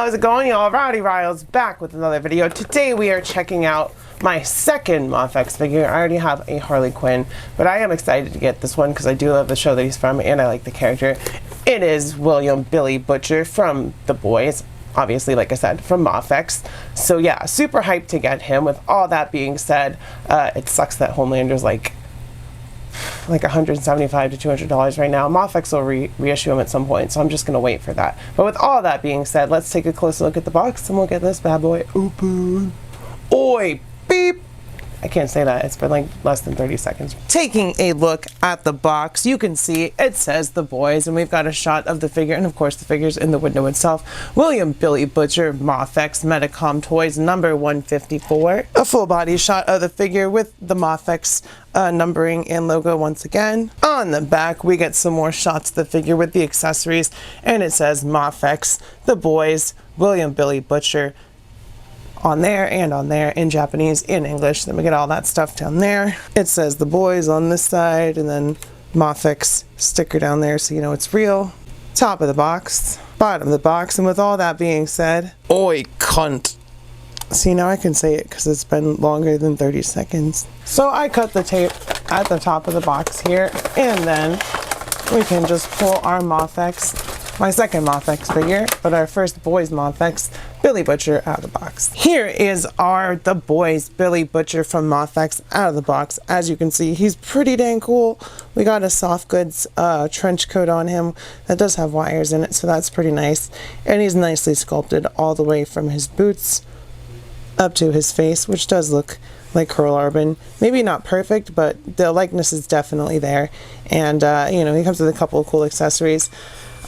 How's it going, y'all? Rowdy Riles back with another video. Today we are checking out my second MAFEX figure. I already have a Harley Quinn, but I am excited to get this one because I do love the show that he's from and I like the character. It is William Billy Butcher from The Boys, obviously, like I said, from MAFEX. So yeah, super hyped to get him. With all that being said, it sucks that Homelander's like $175 to $200 right now. MAFEX will reissue him at some point, so I'm just going to wait for that. But with all that being said, let's take a closer look at the box and we'll get this bad boy open. Oi, beep! I can't say that. It's been like less than 30 seconds. Taking a look at the box, you can see it says The Boys, and we've got a shot of the figure, and of course the figure's in the window itself. William Billy Butcher, MAFEX, Medicom Toys, number 154. A full body shot of the figure with the MAFEX numbering and logo once again. On the back, we get some more shots of the figure with the accessories, and it says MAFEX, The Boys, William Billy Butcher, on there and on there in Japanese, in English. Then we get all that stuff down there. It says The Boys on this side, and then MAFEX sticker down there so you know it's real. Top of the box, bottom of the box, and with all that being said, oi cunt. See, now I can say it because it's been longer than 30 seconds. So I cut the tape at the top of the box here, and then we can just pull our MAFEX, my second MAFEX figure, but our first Boys MAFEX, Billy Butcher, out of the box. Here is our The Boys Billy Butcher from MAFEX out of the box. As you can see, he's pretty dang cool. We got a soft goods trench coat on him that does have wires in it, so that's pretty nice. And he's nicely sculpted all the way from his boots up to his face, which does look like Curl Arbin. Maybe not perfect, but the likeness is definitely there. And you know, he comes with a couple of cool accessories.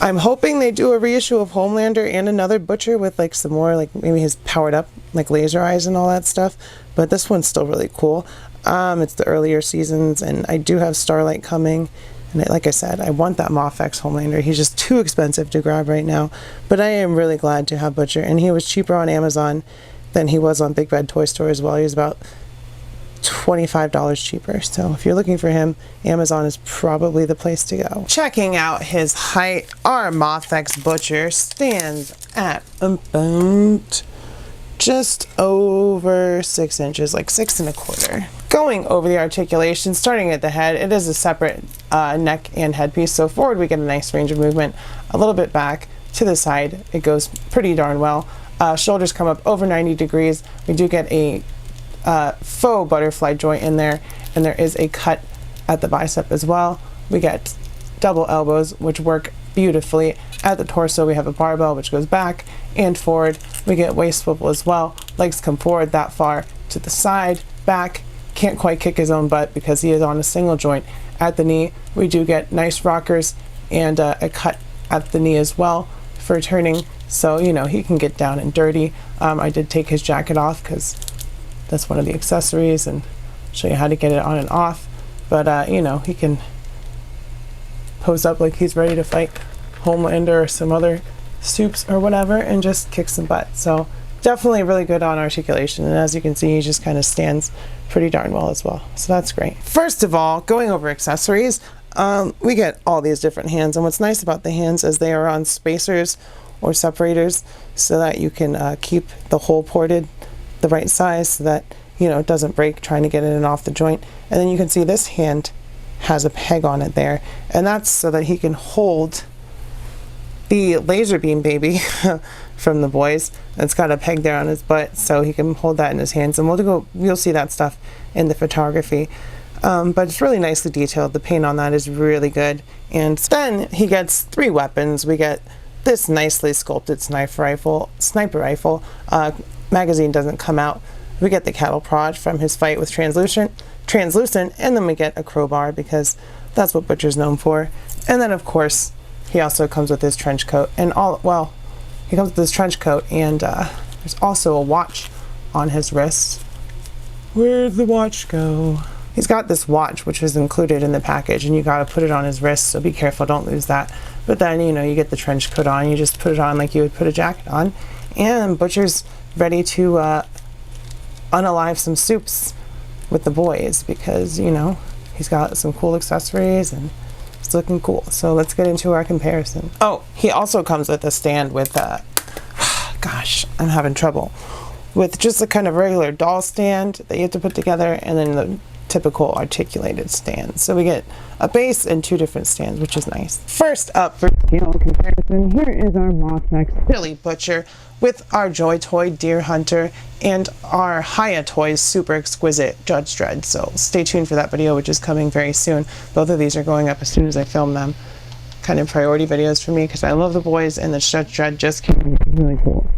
I'm hoping they do a reissue of Homelander and another Butcher with like some more, like maybe his powered up like laser eyes and all that stuff, but this one's still really cool. It's the earlier seasons, and I do have Starlight coming, and like I said, I want that MAFEX Homelander. He's just too expensive to grab right now, but I am really glad to have Butcher, and he was cheaper on Amazon than he was on Big Bad Toy Store as well. He was about $25 cheaper. So if you're looking for him, Amazon is probably the place to go. Checking out his height, our MAFEX Butcher stands at about just over 6 inches, like 6 1/4. Going over the articulation, starting at the head, it is a separate neck and headpiece. So forward we get a nice range of movement. A little bit back to the side, it goes pretty darn well. Shoulders come up over 90 degrees. We do get a faux butterfly joint in there, and there is a cut at the bicep as well. We get double elbows, which work beautifully. At the torso we have a barbell which goes back and forward. We get waist swivel as well. Legs come forward that far to the side, back. Can't quite kick his own butt because he is on a single joint. At the knee we do get nice rockers and a cut at the knee as well for turning, so you know he can get down and dirty. I did take his jacket off because that's one of the accessories, and show you how to get it on and off. But you know, he can pose up like he's ready to fight Homelander or some other supes or whatever and just kick some butt. So definitely really good on articulation, and as you can see, he just kind of stands pretty darn well as well, so that's great. First of all, going over accessories, we get all these different hands, and what's nice about the hands is they are on spacers or separators so that you can keep the hole ported the right size so that, you know, it doesn't break trying to get in and off the joint. And then you can see this hand has a peg on it there, and that's so that he can hold the laser beam baby from The Boys. It's got a peg there on his butt, so he can hold that in his hands, and you'll see that stuff in the photography. But it's really nicely detailed. The paint on that is really good. And then he gets 3 weapons. We get this nicely sculpted sniper rifle. Magazine doesn't come out. We get the cattle prod from his fight with Translucent, and then we get a crowbar because that's what Butcher's known for. And then of course he also comes with his trench coat, and he comes with his trench coat, and there's also a watch on his wrist. Where'd the watch go? He's got this watch which is included in the package, and you got to put it on his wrist, so be careful, don't lose that. But then, you know, you get the trench coat on, you just put it on like you would put a jacket on, and Butcher's ready to unalive some supes with The Boys because, you know, he's got some cool accessories and it's looking cool. So let's get into our comparison. Oh, he also comes with a stand with gosh, I'm having trouble. With just a kind of regular doll stand that you have to put together, and then the typical articulated stand. So we get a base and 2 different stands, which is nice. First up for scale comparison, here is our MAFEX Billy Butcher with our Joy Toy Deer Hunter and our Haya Toys Super Exquisite Judge Dread. So stay tuned for that video, which is coming very soon. Both of these are going up as soon as I film them. Kind of priority videos for me because I love the boys, and the Judge Dread just came really cool.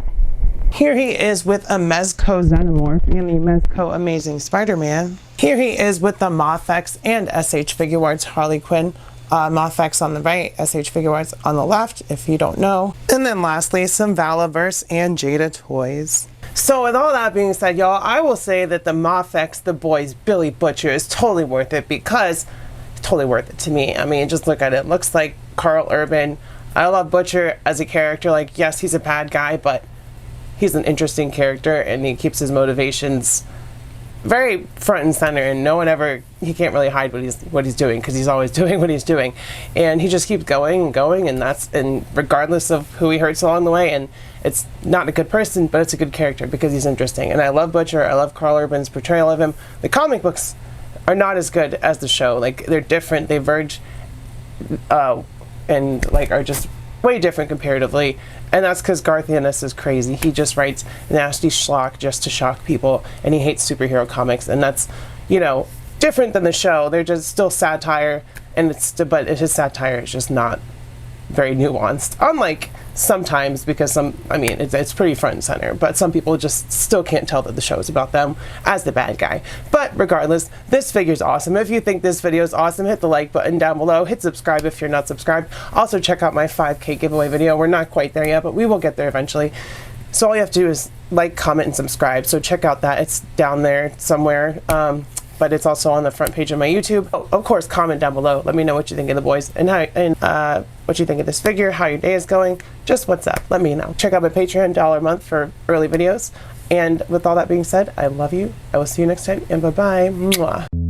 Here he is with a Mezco Xenomorph and the Mezco Amazing Spider-Man. Here he is with the MAFEX and SH Figuarts Harley Quinn. MAFEX on the right, SH Figuarts on the left, if you don't know. And then lastly, some Valaverse and Jada toys. So with all that being said, y'all, I will say that the MAFEX, the boys, Billy Butcher is totally worth it, because it's totally worth it to me. I mean, just look at it. It looks like Carl Urban. I love Butcher as a character. Like, yes, he's a bad guy, but he's an interesting character, and he keeps his motivations very front and center, and no one ever, he can't really hide what he's doing, because he's always doing what he's doing, and he just keeps going and going, and regardless of who he hurts along the way. And it's not a good person, but it's a good character because he's interesting. And I love Butcher. I love Carl Urban's portrayal of him. The comic books are not as good as the show. Like, they're different, they verge and like are just way different comparatively, and that's because Garth Ennis is crazy. He just writes nasty schlock just to shock people, and he hates superhero comics, and that's, you know, different than the show. They're just still satire, and but his satire is just not very nuanced, unlike sometimes, because it's pretty front and center, but some people just still can't tell that the show is about them as the bad guy. But regardless, this figure's awesome. If you think this video is awesome, hit the like button down below, hit subscribe if you're not subscribed. Also check out my 5K giveaway video. We're not quite there yet, but we will get there eventually. So all you have to do is like, comment, and subscribe. So check out that, it's down there somewhere. But it's also on the front page of my YouTube. Oh, of course, comment down below. Let me know what you think of the boys, and what you think of this figure, how your day is going, just what's up. Let me know. Check out my Patreon, $1 a month for early videos. And with all that being said, I love you. I will see you next time, and bye-bye. Mwah.